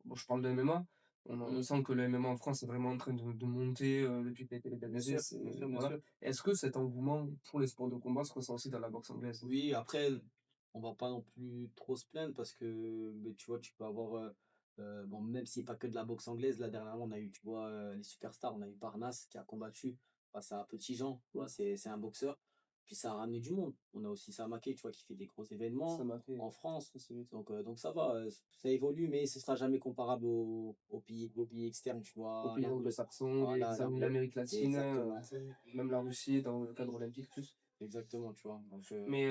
bon, je parle de MMA, on Mmh. sent que le MMA en France est vraiment en train de monter, depuis qu'il a été Bien légalisé, sûr, bien c'est sûr, bien voilà. sûr. Est-ce que cet engouement pour les sports de combat se ressent aussi dans la boxe anglaise? Oui, après, on va pas non plus trop se plaindre parce que, beh, tu vois, tu peux avoir, bon, même si c'est pas que de la boxe anglaise, là, dernièrement, on a eu, tu vois, les superstars, on a eu Parnasse qui a combattu face à Petit Jean, tu vois, c'est un boxeur. Puis ça a ramené du monde. On a aussi Samaké, tu vois, qui fait des gros Ça événements m'a fait en France. très, très vite. Donc ça va, ça évolue, mais ce sera jamais comparable aux pays externes, tu Aux vois, pays anglo-saxons, voilà, l'Amérique latine, exactement, même la Russie dans le cadre olympique plus. exactement, tu vois. Donc, Mais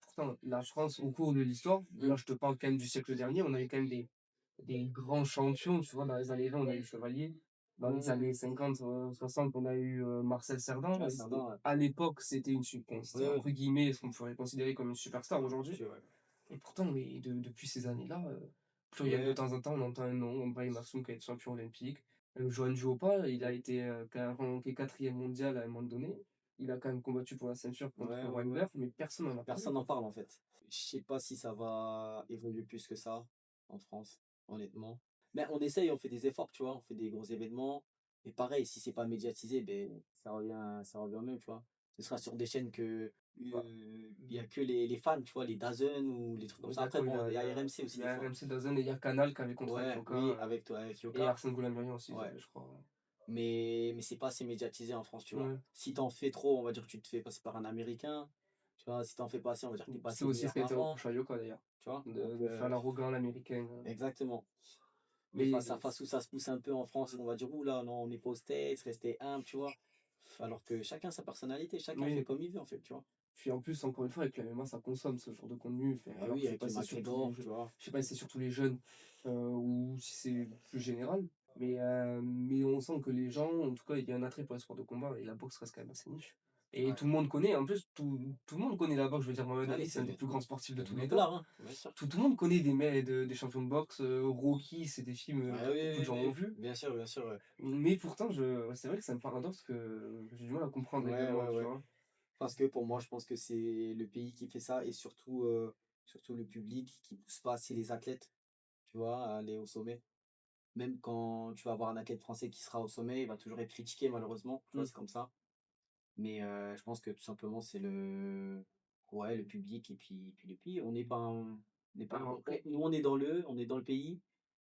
pourtant, la France, au cours de l'histoire, mmh, là je te parle quand même du siècle dernier, on a eu quand même des grands champions, tu vois, dans les années 20, on a eu Chevalier, dans les mmh, années 50, 60, on a eu Marcel Cerdan. ouais, Et ça va, ouais. à l'époque, c'était c'était Oui, oui, entre guillemets ce qu'on pourrait considérer comme une superstar aujourd'hui. c'est vrai. Et pourtant, mais depuis ces années-là, plus rien de Ouais, temps en temps, on entend un nom, Mbaye Massoum qui a été champion olympique. Johan Duopa, il a été ranké 4e mondial à un moment donné. Il a quand même combattu pour la ceinture ouais, contre ouais, ouais. Wilder, mais personne n'en a parlé. Personne n'en parle en fait. Je sais pas si ça va évoluer plus que ça en France, honnêtement. Mais on essaye, on fait des efforts, tu vois, on fait des gros événements. Et pareil, si c'est pas médiatisé, ben ça revient au même, tu vois. Ce sera sur des chaînes que Bah, il y a que les fans, tu vois, les DAZN ou les trucs comme il ça. y a Après, quoi? bon, il y a RMC Il aussi y des a fois. RMC Dazen et il y a Canal qui avait contrat avec Ouais, Yoka, oui, avec toi, avec et Yoka. Arsène Goulamirian aussi, ils Ouais. avaient, je crois. Mais c'est pas assez médiatisé en France, tu vois. Ouais. Si t'en fais trop, on va dire que tu te fais passer par un Américain. Tu vois, si t'en fais pas assez, on va dire que t'es pas C'est assez mis aussi ce en qui a été avant. reproché à Yoka d'ailleurs, Tu vois? de faire l'arrogant, l'américain. Exactement. Mais face à Mais face où ça se pousse un peu en France, on va dire: «Ouh là, non, on n'est pas aux States, rester humble», tu vois? Alors que chacun sa personnalité, chacun fait oui. comme il veut, en fait, tu vois? Puis en plus, encore une fois, avec la MMA, ça consomme ce genre de contenu. Enfin, Eh alors, oui, avec les McGregor, tu vois? je sais pas si c'est surtout les jeunes ou si c'est plus général, mais on sent que les gens, en tout cas, il y a un attrait pour les sports de combat et la boxe reste quand même assez niche. Et Ouais. tout le monde connaît, en plus, tout le monde connaît la boxe. Je veux dire, Mohamed Ah oui, Ali, c'est un des plus grands sportifs de c'est tous devenu les temps. plat, hein, bien sûr. Tout le monde connaît des champions de boxe. Rocky, c'est des films Ouais, que oui, beaucoup de oui, gens ont oui. vus. Bien sûr, ouais. Mais pourtant, c'est vrai que c'est un paradoxe que j'ai du mal à comprendre Ouais, également, ouais, tu ouais. vois. Parce que pour moi, je pense que c'est le pays qui fait ça et surtout, surtout le public qui pousse pas assez les athlètes, tu vois, à aller au sommet. Même quand tu vas avoir un athlète français qui sera au sommet, il va toujours être critiqué malheureusement, tu vois? Mm. C'est comme ça. Mais je pense que tout simplement c'est le public et puis le pays. On n'est pas Alors après, nous on est dans le pays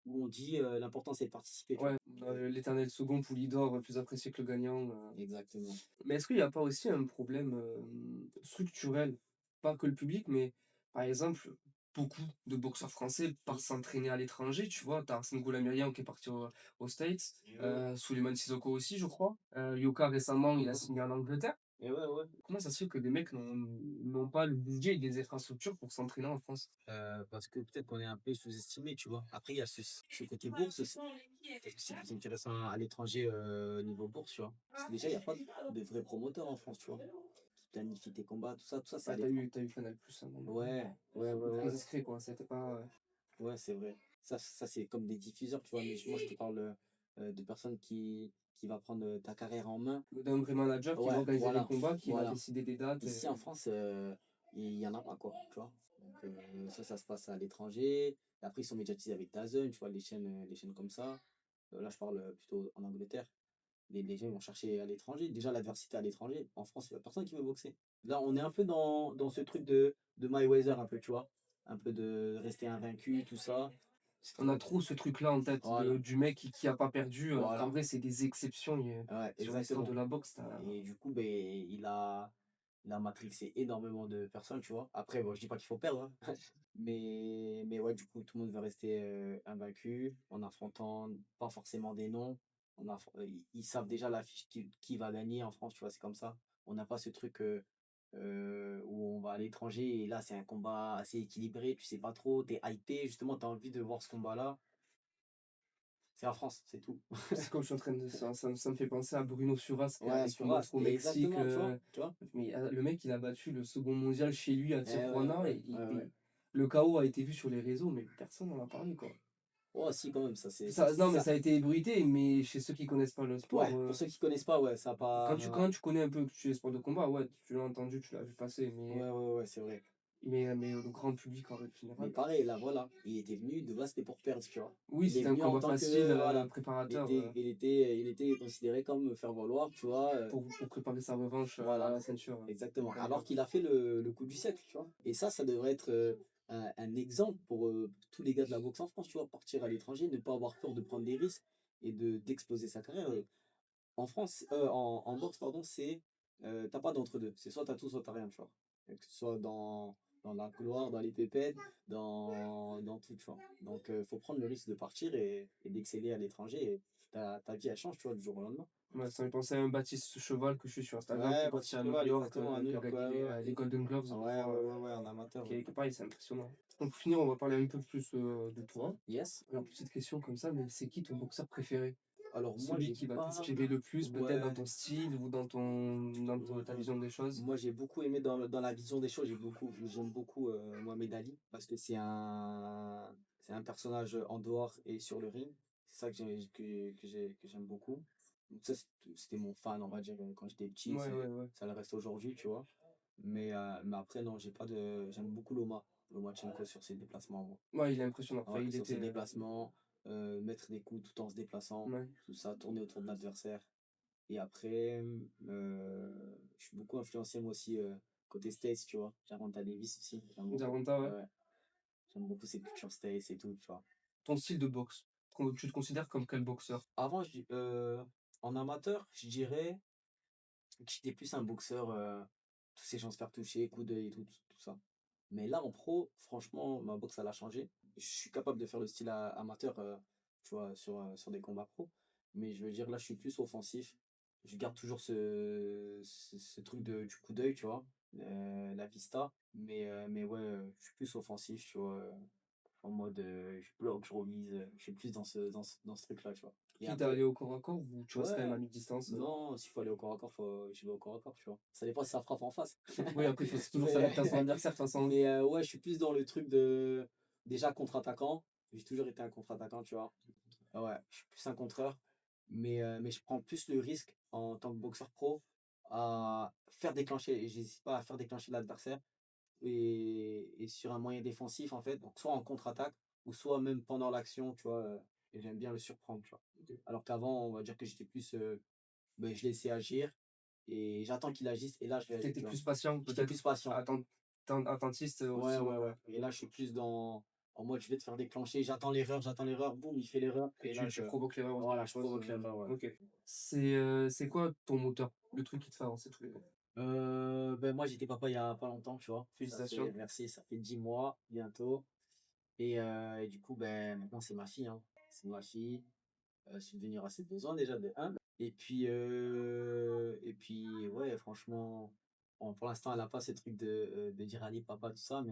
où on dit, l'important c'est de participer, tu vois? ouais, l'éternel second Poulidor, plus apprécié que le gagnant. Exactement. Mais est-ce qu'il n'y a pas aussi un problème, structurel? Pas que le public, mais par exemple, beaucoup de boxeurs français Mmh. partent s'entraîner à l'étranger, tu vois? Tu as Arsène Goulamirian qui est parti aux States, Et ouais, ouais. Souleymane Sissoko aussi, je crois. Yoka récemment, il a Mmh. signé en Angleterre. Et ouais, ouais. Comment ça se fait que des mecs n'ont pas le budget et les infrastructures pour s'entraîner en France? Parce que peut-être qu'on est un peu sous-estimé, tu vois? Après il y a ce côté bourse aussi. C'est plus intéressant à l'étranger, niveau bourse, tu vois? Parce que déjà il y a pas de vrais promoteurs en France, tu vois? Qui planifient tes combats, tout ça, c'est à Ouais, l'étranger. tu eu Canal+ à un moment donné. Ouais, ouais, ouais, Très ouais. discret quoi, c'était pas, Ouais, c'est vrai. Ça c'est comme des diffuseurs, tu vois? Mais moi, je te parle, de personnes qui va prendre, ta carrière en main. d'un vrai manager qui va Ouais, organiser les voilà, combats, qui va voilà. décider des dates. Ici, en France, il y en a pas, quoi, tu vois? Donc ça se passe à l'étranger. Et après, ils sont médiatisés avec DAZN, tu vois? Les chaînes comme ça. Là, je parle, plutôt en Angleterre. Les gens, ils vont chercher à l'étranger. Déjà, l'adversité à l'étranger. En France, il y a personne qui veut boxer. Là, on est un peu dans ce truc de Mayweather un peu, tu vois? Un peu de rester invaincu, tout ça. C'est On a trop trop ce truc-là en tête voilà, du mec qui a pas perdu, alors qu'en voilà. vrai, c'est des exceptions. Ouais, Sur l'histoire de exactement. la boxe, Et du coup, ben il a matrixé énormément de personnes, tu vois? Après, bon, je dis pas qu'il faut perdre, hein. Mais ouais, du coup, tout le monde veut rester, invaincu en affrontant pas forcément des noms. Ils savent déjà l'affiche qui va gagner en France, tu vois? C'est comme ça. On n'a pas ce truc, où on va à l'étranger et là, c'est un combat assez équilibré, tu sais pas trop, tu es hypé, justement, tu as envie de voir ce combat-là. c'est la France, c'est tout. C'est comme je suis en train de ça me fait penser à Bruno Suras Ouais, qui Suras, montre au Mexique, exactement, tu vois? mais le mec, il a battu le second mondial chez lui à Eh ouais, Tijuana ouais, et ouais, ouais. le KO a été vu sur les réseaux, mais personne n'en a parlé, quoi. Oh si, quand même, ça c'est ça Ça non, mais ça ça a été ébruité, mais chez ceux qui connaissent pas le sport, ouais, pour ceux qui connaissent pas, ouais, ça a pas quand tu connais un peu que tu es sport de combat, ouais, tu l'as entendu, tu l'as vu passer, ouais, ouais, ouais, c'est vrai. mais le grand public en règle Mais générale. pareil, là, voilà, il était venu, de base, c'était pour perdre, tu vois? Oui, Il est c'était un venu en combat tant facile, que, voilà, préparateur, il était considéré comme faire valoir, tu vois? pour préparer sa revanche, à Voilà, la ceinture, exactement. gagnant. Alors qu'il a fait le coup du siècle, tu vois? Et ça devrait être, un exemple pour, tous les gars de la boxe en France, tu vois? Partir à l'étranger, ne pas avoir peur de prendre des risques et d'exposer sa carrière, en France, en boxe, pardon, c'est, tu pas d'entre-deux. C'est soit t'as tout, soit t'as rien, tu vois? Que ce soit dans la gloire, dans les pépettes, dans tout, tu vois? Donc faut prendre le risque de partir et d'exceller à l'étranger et ta vie, elle change, tu vois, du jour au lendemain. Ouais, ça me fait penser à un Baptiste Cheval que je suis sur Instagram qui est Ouais, parti Baptiste à New Cheval, York, exactement, à New qui a York, ouais, gagné ouais, ouais. les Golden Gloves, je Ouais, crois, ouais, ouais, ouais, en amateur, ouais. qui est pareil, c'est impressionnant. Donc pour finir, on va parler un peu plus, de toi. Yes. Alors petite question comme ça, mais c'est qui ton boxeur préféré? Alors moi, Celui j'ai qui va pas t'inspirer le plus peut-être dans ouais, ton style ou dans ta vision des choses? moi, j'ai beaucoup aimé dans la vision des choses, j'aime beaucoup, Mohamed Ali parce que c'est un personnage en dehors et sur le ring. C'est ça que j'aime beaucoup. Donc ça, c'était mon fan, on va dire, quand j'étais petit, Ouais, ouais, ouais. ça le reste aujourd'hui, tu vois. Mais après, non, j'ai pas de, j'aime beaucoup Lomachenko sur ses déplacements, moi. Ouais, il est impressionnant. Enfin, Ouais, il sur ses était, déplacements, mettre des coups tout en se déplaçant, ouais. tout ça, tourner autour de l'adversaire. Et après, je suis beaucoup influencé moi aussi côté States, tu vois. Gervonta Davis aussi, j'aime beaucoup. Zaranta, Ouais, ouais. ouais. J'aime beaucoup ses cultures States et tout, tu vois. Ton style de boxe, tu te considères comme quel boxeur? Avant, en amateur, je dirais que j'étais plus un boxeur, tous ces gens se faire toucher, coup d'œil et tout ça. Mais là, en pro, franchement, ma boxe, elle a changé. Je suis capable de faire le style amateur, tu vois, sur des combats pro. Mais je veux dire, là, je suis plus offensif. Je garde toujours ce truc du coup d'œil, tu vois, la vista. Mais ouais, je suis plus offensif, tu vois, en mode, je bloque, je remise. Je suis plus dans ce truc-là, tu vois. Et Quitte à après, aller au corps à corps ou tu restes quand même ouais, à mi-distance? non, s'il faut aller au corps à corps, je vais au corps à corps, tu vois. Ça dépend si ça frappe en face. Oui, après, il faut toujours Mais, s'adapter à son adversaire de toute façon. ouais, je suis plus dans le truc de déjà contre-attaquant. J'ai toujours été un contre-attaquant, tu vois. Ah ouais, je suis plus un contreur. Mais je prends plus le risque en tant que boxeur pro à faire déclencher, et j'hésite pas à faire déclencher l'adversaire et sur un moyen défensif, en fait. Donc, soit en contre-attaque ou soit même pendant l'action, tu vois. Et j'aime bien le surprendre, tu vois. Alors qu'avant, on va dire que j'étais plus, ben, je laissais agir et j'attends qu'il agisse et là, je vais agir, T'étais tu vois. plus patient J'étais peut-être, plus patient. attentiste Ouais, aussi, ouais, ouais. Et là, je suis plus en mode, je vais te faire déclencher, j'attends l'erreur, boum, il fait l'erreur. et Et là, tu provoques l'erreur aussi, je voilà, je suppose, provoque l'erreur, ouais. OK. C'est quoi ton moteur? Le truc qui te fait avancer tous les jours? Ben, moi, j'étais papa il y a pas longtemps, tu vois. Félicitations. Merci, ça fait 10 mois bientôt. Et du coup, ben, maintenant, c'est ma fille, hein. C'est ma fille. Subvenir à ses besoins déjà de un. Et puis, ouais, franchement, bon, pour l'instant, elle a pas ce truc de dire allez, papa, tout ça,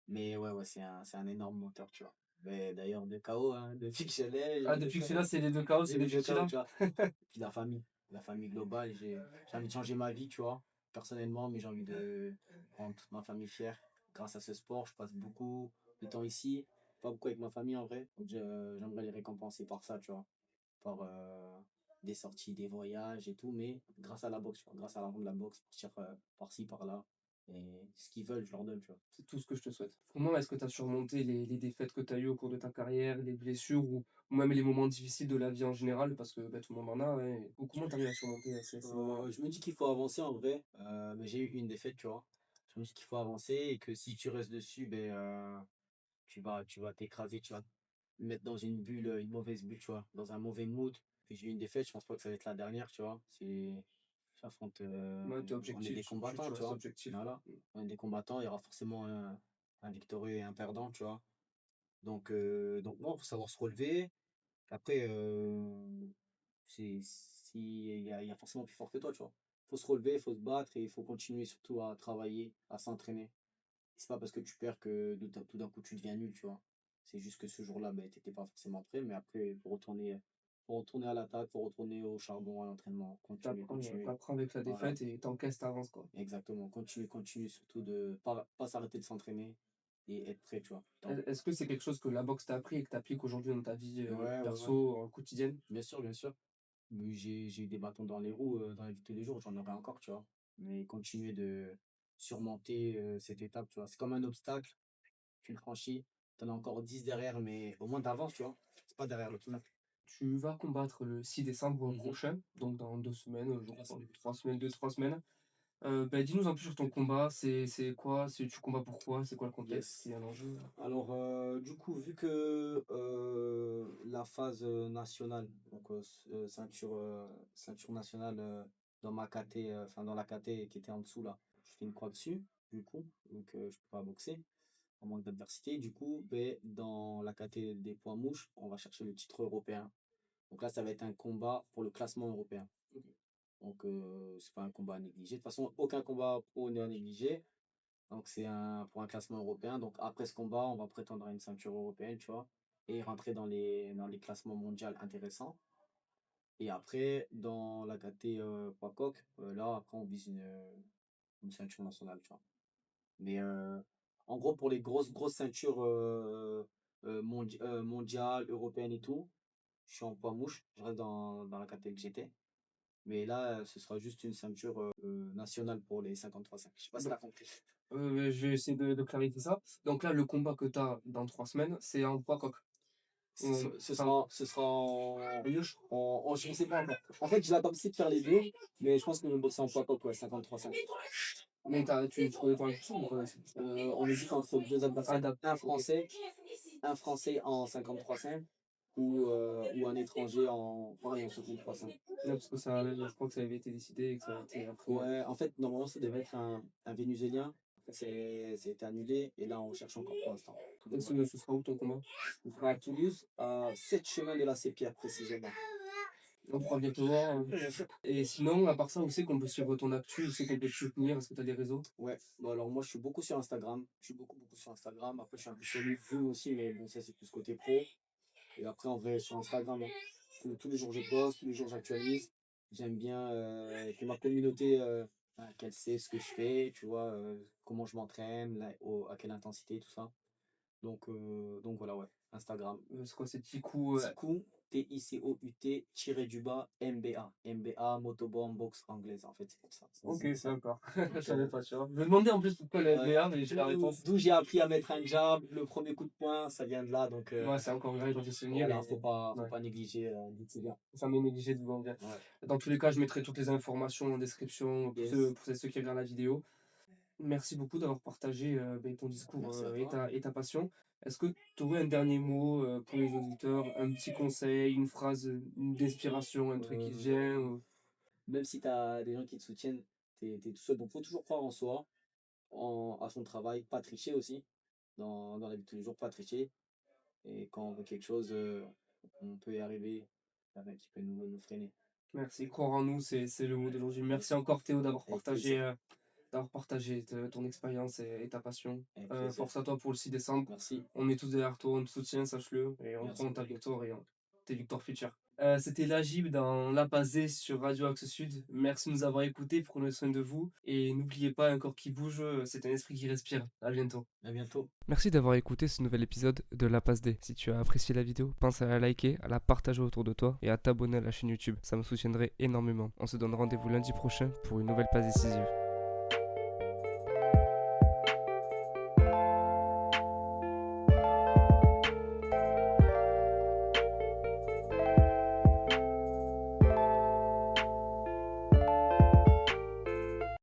mais ouais, ouais, c'est un énorme moteur, tu vois. Mais d'ailleurs, de KO, hein, depuis que je l'ai, Ah, j'ai depuis que tu es là, c'est les 2 KO, c'est j'ai mis depuis le que tu es KO, là? tu vois. Puis la famille globale, j'ai envie de changer ma vie, tu vois, personnellement, mais j'ai envie de rendre toute ma famille fière. Grâce à ce sport, je passe beaucoup de temps ici, pas beaucoup avec ma famille en vrai. Donc j'aimerais les récompenser par ça, tu vois, par des sorties, des voyages et tout, mais grâce à la boxe, tu vois, grâce à l'argent de la boxe, partir par-ci, par-là. Et ce qu'ils veulent, je leur donne, tu vois. C'est tout ce que je te souhaite. Comment est-ce que tu as surmonté les défaites que tu as eues au cours de ta carrière, les blessures ou même les moments difficiles de la vie en général? Parce que bah, tout le monde en a, ouais. Ou comment tu arrives à surmonter ces moments-là? Je me dis qu'il faut avancer en vrai, mais j'ai eu une défaite, tu vois. Je me dis qu'il faut avancer et que si tu restes dessus, ben, tu vas t'écraser, tu vas te mettre dans une bulle, une mauvaise bulle, tu vois, dans un mauvais mood. Puis j'ai eu une défaite, je pense pas que ça va être la dernière, tu vois. J'affronte, Ouais, t'es on est objectif, des combattants, tu tu restes vois. objectif. Voilà, on est des combattants, il y aura forcément un victorieux et un perdant, tu vois. Donc non, faut savoir se relever. Après, il y a forcément plus fort que toi, tu vois. Faut se relever, faut se battre et il faut continuer surtout à travailler, à s'entraîner. C'est pas parce que tu perds que tout d'un coup tu deviens nul, tu vois. C'est juste que ce jour-là, ben, tu étais pas forcément prêt. Mais après, faut retourner à l'attaque, faut retourner au charbon, à l'entraînement. Continuer, continuer. T'apprends avec la Voilà, défaite et t'encaisses, t'avances, quoi. exactement. Continue, continue. Surtout de pas s'arrêter de s'entraîner et être prêt, tu vois. Est-ce que c'est quelque chose que la boxe t'a appris et que t'appliques aujourd'hui dans ta vie Ouais, ouais, ouais. perso, quotidienne? Bien sûr, bien sûr. Oui, j'ai eu des bâtons dans les roues dans la vie de tous les jours, j'en aurai encore, tu vois. Mais continuer de surmonter cette étape, tu vois. C'est comme un obstacle, tu le franchis, t'en as encore 10 derrière, mais au moins t'avances, tu vois. C'est pas derrière le tunnel. Tu vas combattre le 6 décembre Mhm. prochain, donc dans 2 semaines, je crois, 3 semaines, 2-3 semaines. Dis-nous un peu sur ton combat, c'est quoi? Tu combats pourquoi? C'est quoi le contexte? Il Yes. y a un enjeu? Alors, du coup, vu que la phase nationale, donc ceinture nationale dans ma KT, enfin dans la KT qui était en dessous là, je fais une croix dessus, du coup, donc je peux pas boxer en manque d'adversité. Du coup, ben, dans la KT des poids mouches, on va chercher le titre européen. Donc là, ça va être un combat pour le classement européen. Donc, c'est pas un combat à négliger. De toute façon, aucun combat pro n'est à négliger. Donc, c'est pour un classement européen. Donc, après ce combat, on va prétendre à une ceinture européenne, tu vois, et rentrer dans les classements mondiaux intéressants. Et après, dans la KT poids coq, là, après, on vise une ceinture nationale, tu vois. Mais en gros, pour les grosses ceintures mondiales, européennes et tout, je suis en poids mouche, je reste dans la catégorie que j'étais. Mais là, ce sera juste une ceinture nationale pour les 53-5. Je sais pas si Donc, t'as compris. je vais essayer de clarifier ça. Donc là, le combat que tu as dans 3 semaines, c'est en poids coq. Enfin, Ce sera je sais pas encore. En fait, je l'attends aussi de faire les deux, mais je pense qu'on va bosser en poids coq, ouais, 53-5. mais tu connais ton adversaire ou pas? On hésite entre deux adversaires, Ok. un Français en 53-5 ou un étranger pareil, en 53-5. Non, parce que ça, je crois que ça avait été décidé et que ça a été après. Ouais, en fait, normalement, ça devait être un Vénézuélien. Après, c'est annulé et là, on cherche encore pour l'instant. Et ce sera où ton combat? On sera à Toulouse, à 7 chemins de la Sépierre, précisément. On pourra bientôt voir. Et sinon, à part ça, où c'est qu'on peut suivre ton actu? Où c'est qu'on peut te soutenir? Est-ce que tu as des réseaux? Ouais, bon, alors moi, je suis beaucoup sur Instagram. Je suis beaucoup, beaucoup sur Instagram. Après, je suis un peu sur LinkedIn aussi, mais bon, ça, c'est plus côté pro. Et après, en vrai, sur Instagram, hein, tous les jours, je poste, tous les jours, j'actualise. J'aime bien que ma communauté, qu'elle sait ce que je fais, tu vois, comment je m'entraîne, à quelle intensité, tout ça. Donc voilà, ouais, Instagram. C'est quoi ces petits coups? Ticout, Ticout, tiré du bas, MBA. MBA, Motoborn Box anglaise, en fait, c'est pour ça. Ok, C'est c'est ça. d'accord. Je Donc, savais pas, tu vois. Je me demandais en plus pourquoi la ouais. NBA, mais j'ai la réponse. D'où j'ai appris à mettre un jab, le premier coup de poing, ça vient de là. Donc Ouais, c'est encore vrai, j'en ai souvenir. voilà, Et faut ouais, pas négliger c'est bien. ça m'est négligé de vous en dire. Ouais. Dans tous les cas, je mettrai toutes les informations en description Yes. pour ceux qui regardent la vidéo. Merci beaucoup d'avoir partagé ton discours Merci à et toi. ta passion. Est-ce que tu aurais un dernier mot pour les auditeurs, un petit conseil, une phrase d'inspiration, un truc qui te vient Même si tu as des gens qui te soutiennent, tu es tout seul. Donc faut toujours croire en soi, à son travail, pas tricher aussi. Dans la vie de tous les jours, pas tricher. Et quand on veut quelque chose, on peut y arriver. Il y a rien qui peut nous freiner. Merci, croire en nous, c'est le mot d'aujourd'hui. Merci Yes. encore Théo Avec plaisir. d'avoir partagé ton expérience et ta passion. Avec plaisir. Force à toi pour le 6 décembre. Merci. On est tous derrière toi, on te soutient, sache-le, et on Merci croit en ta beaucoup. victoire et en tes victoires futures. C'était Lagib dans La Pasée sur Radio Axe Sud. Merci de nous avoir écoutés, prenez soin de vous. Et n'oubliez pas, un corps qui bouge, c'est un esprit qui respire. À bientôt. À bientôt. Merci d'avoir écouté ce nouvel épisode de La Passe D. Si tu as apprécié la vidéo, pense à la liker, à la partager autour de toi et à t'abonner à la chaîne YouTube. Ça me soutiendrait énormément. On se donne rendez-vous lundi prochain pour une nouvelle passe décisive.